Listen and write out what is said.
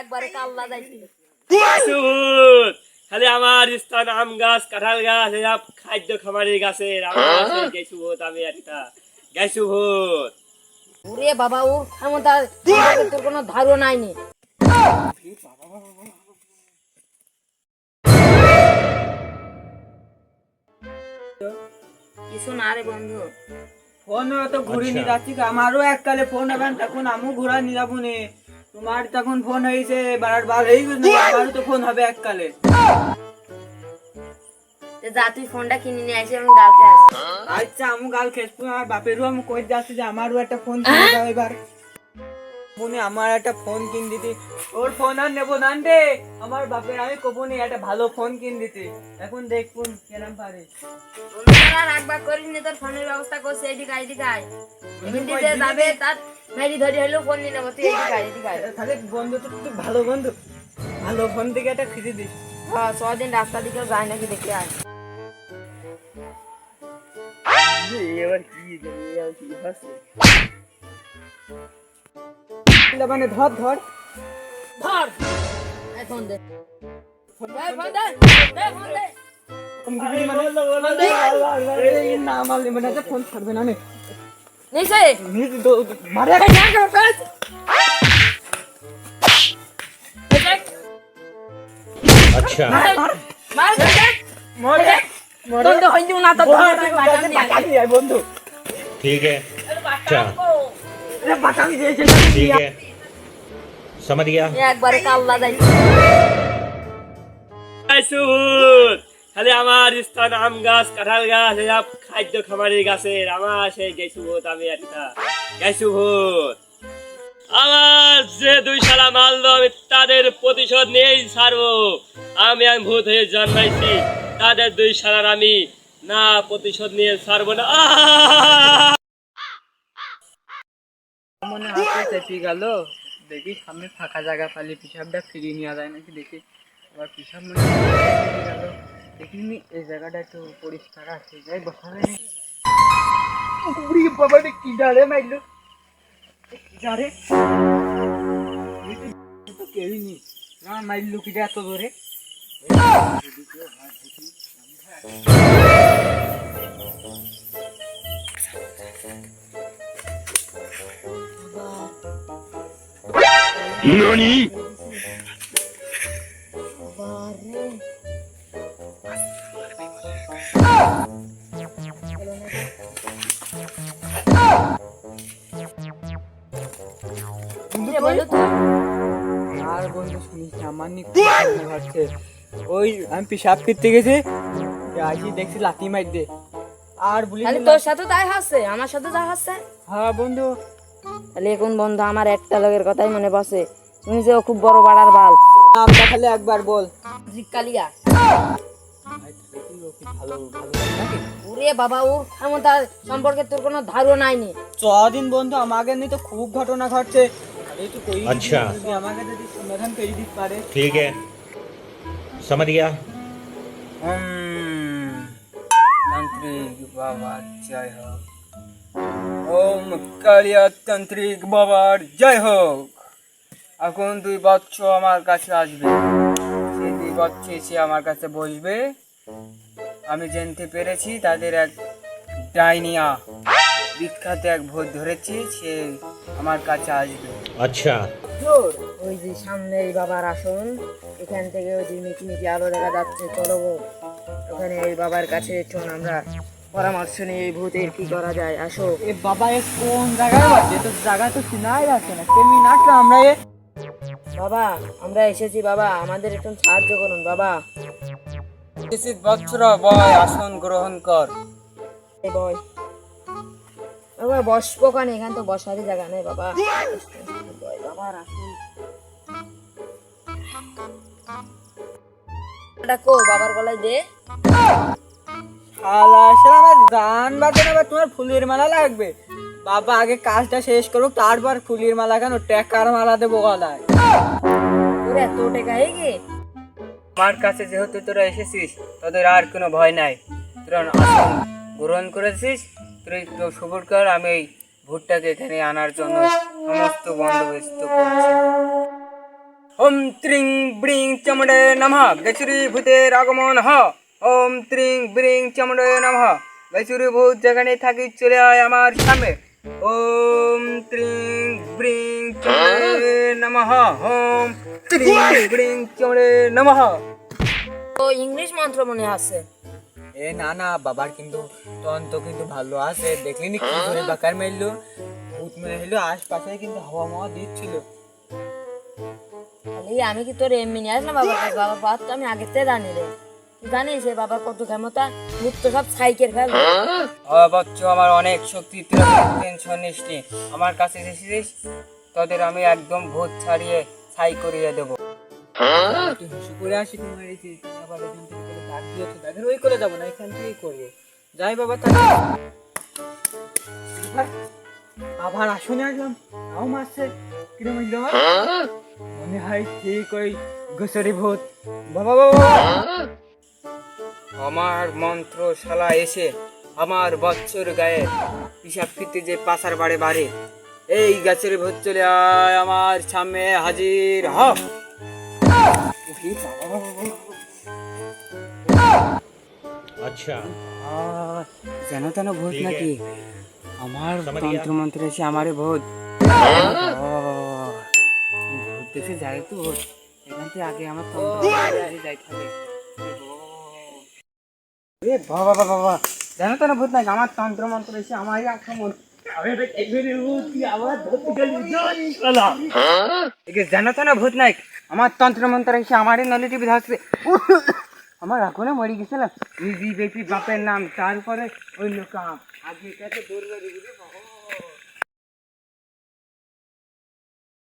একবারে কাল্লা যাইছি। খালি আমার স্থান আম গাছ, কাঁঠাল গাছ, এসব খাদ্য খামারি গাছের আমার গেছু ভূত, আমি একটা গেছু ভূত। ওরে বাবা, ওর ক্ষমতা তোর কোনো ধারণাই নেই। কিছু না রে বন্ধু, ফোন তো ঘুরে নিয়ে যাচ্ছি, আমারও এককালে ফোন হবেন তখন আমিও ঘোরা নিয়ে যাবো নে। তোমার তখন ফোন হয়েছে বারার বার হয়ে গেছে, আমারও তো ফোন হবে এককালে। যা তুই ফোনটা কিনে নিয়ে আসি, আমি গাল খাস। আচ্ছা আমি গাল খেসবো, আমার বাপেরও আমি কই যাচ্ছি যে আমারও একটা ফোন কিনে দাও এবার। মনে আমার একটা ফোন কিন দিতে, ওর ফোন আর নেবো না রে, আমার বাপের আমি কবনি একটা ভালো ফোন কিন দিতে। এখন দেখুন কেরাম পারে। বন্ধুরা রাখবা করিস নি, তোর ফোনের ব্যবস্থা করছে, এদিকে আয়, এদিকে আয়। এমনি যে যাবে তার মেরি ধরি হলেও ফোন নিয়ে নেবো, তুই এদিকে আয়, এদিকে আয়। তাহলে বন্ধু তো তুই ভালো বন্ধু, ভালো ফোন থেকে একটা খুঁজে দিস। হ্যাঁ, ছদিন রাস্তা দিকেও যায় নাকি দেখে আয়। এবার কি হচ্ছে? মানে ধর ধর ধর এই ফোন দে, ফোন দে, দে ফোন দে। না মারলে মানে ফোন ছাড়বে না নে। নিচে মারে अच्छा বন্ধু ठीक है अच्छा ठीक है समझ गया একবারে কাল্লা যাইছে। গেছু ভূত, খালি আমার স্থান আম গাছ, কাঁঠাল গাছ, এসব খাদ্য খামারি গাছের আমার সেই গেছু ভূত, আমি একটা গেছু ভূত। আমার যে দুই শালা মারলো আমি তাদের প্রতিশোধ নিয়েই ছাড়বো। আমি ভূত হয়ে জন্মাইছি, তাদের দুই শালার আমি না প্রতিশোধ নিয়ে ছাড়বো না। মনে হচ্ছে ঠিক গেল, দেখি সামনে ফাঁকা জায়গা পালি পিসাবটা ফিরিয়ে নেওয়া যায় নাকি দেখি। আবার পিসাব মনে গেল, দেখিনি এই জায়গাটা একটু পরিষ্কার আছে, যাই বসা যায় নাকি। বাবা কি ডারে মাইলো, কি ডারে তো কেউই নেই, মাইলো কি এত ধরে। ननी আর বন্ধু শুনিস না, আমার নি হচ্ছে ওই আমি পেশাব করতে গেছি, আসি দেখছি লাথি মার দে আর বলি। তাহলে তোর সাথে তাই হচ্ছে, আমার সাথে যা হচ্ছে। হ্যাঁ বন্ধু, তাহলে এখন বন্ধু আমার একটা লোকের কথাই মনে পড়ছে, তুমি যে ও খুব বড় বাড়ার বাল। নামটা খালি একবার বল। জিকালিয়া। ভালো ভালো নাকি? ওরে বাবা, ওর ক্ষমতা সম্পর্কে তোর কোনো ধারণাই নেই। চদিন বন্ধু আমাকে নিয়ে তো খুব ঘটনা ঘটছে। अच्छा আমাকে যদি সমাধান করে দিতে পারে। ठीक है समझ गया তান্ত্রিক বাবা জয় হোক, ওম কালিয়া তান্ত্রিক বাবার জয় হোক। এখন 2 বৎস আমার কাছে আসবে, সেই 2 বৎসে এসে আমার কাছে বসবে। আমি জানতে পেরেছি তাদের এক ডাইনিয়া বিখ্যাত এক ভূত ধরেছি, সে আমার কাছে আসবে। अच्छा ওই যে সামনে এই বাবার আসন, এখান থেকে ওই যে মিটি আলো দেখা যাচ্ছে, চলো ওখানে এই বাবার কাছে চল, আমরা পরামর্শ নিয়ে এই ভূতের কি করা যায়, আসো। এ বাবা এ কোন জায়গায় বাজে, তো জায়গা তো চিনাই যাচ্ছে না, কেমনি নাচলাম আমরা। বাবা আমরা এসেছি বাবা, আমাদের একটু সাহায্য করুন বাবা। বৎসরা বয় আসন গ্রহণ কর। এই বয় বাবা, বসবো কানে, এখান তো বসারই জায়গা নেই বাবা। বয় বাবার আসুন, ডাকো বাবার গলায় দে। শালা শালা আমার গান বাজে না, তোমার ফুলের মালা লাগবে। বাবা আগে কাজটা শেষ করুক, তারপর ফুলের মালা কেন, টাকার মালা দেবো গলায়। ওরে এত টাকা হয়ে গে। আমার কাছে যেহেতু তোরা এসেছিস, তোদের আর কোনো ভয় নাই। তোরা আসন গ্রহণ করেছিস, তুই তো সবুর কর, আমি এই ভূতটাকে এখানে আনার জন্য সমস্ত বন্দোবস্ত করছি। ওম ত্রিং ব্রিং চমড়ে নমঃ গেছুরি ভূতের আগমন হ। ওম ত্রিং ব্রিং চমড়ে নমঃ গেছুরি ভূত যেখানে থাকি চলে আয় আমার সামনে। ওম ত্রিং ব্রিং চমড়ে নমঃ। ওম ত্রিং ব্রিং চমড়ে নমঃ। ও ইংলিশ মন্ত্র মনে আছে। এ না না, বাবার কিন্তু তন্ত্র কিন্তু ভালো আছে, দেখলিনি কি করে বাকার মেরলো, ভূত মেরে হলো আশপাশে কিন্তু হাওয়া মাওয়া দিচ্ছিল। খালি আমি কি তোর এমনি নিয়ে আসলাম বাবার কাছে? বাবার পাওয়ার তো আমি আগের থেকে জানি রে। তুই জানিস সে বাবার কত ক্ষমতা, ভূত তো সব সাইকেল ফেল। বচ্চ আমার অনেক শক্তি, তুই টেনশন নিস নি। আমার কাছে এসেছিস, তোদের আমি একদম ভূত ছাড়িয়ে ছাই করিয়ে দেবো। তুই হুসু করে আসি, তুমি মেরেছিস, তুমি আবার এখান থেকে তোকে ডাক দিয়েছো, তাদের ওই করে যাবো না, এখান থেকেই করবো। যাই বাবা তাহলে। আবার আসনে আসলাম, তাও মারছে, কিরম হইল? মনে হয় ঠিক ওই গোসরি ভূত। বাবা বাবা, আমার মন্ত্র শালা এসে আমার বচ্চর গায়ে পিসাব ফিরতে যে পাশার বাড়ে বাড়ে, এই গাছের ভূত চলে আয় আমার সামনে হাজির হ। अच्छा যেন তেন ভূত ঠিক নাকি? আমার समझ তন্ত্র गया মন্ত্র এসে আমারে ভূত। ভূত দেশে যায় তো ভূত, এখান থেকে আগে আমার তন্ত্র যাই থাকে। এ বাবা বাবা বাবা, যেন তেন ভূত নাকি? আমার তন্ত্র মন্ত্র এসে আমারই আক্রমণ। যেন তেন ভূত নাই, আমার তন্ত্র মন্ত্র এসে আমারই নলি টিভি ধরছে। আমার এখনো মরে গেছিলাম, নিজে বেশি বাপের নাম, তারপরে অন্য কাম। আগে কাছে দৌড়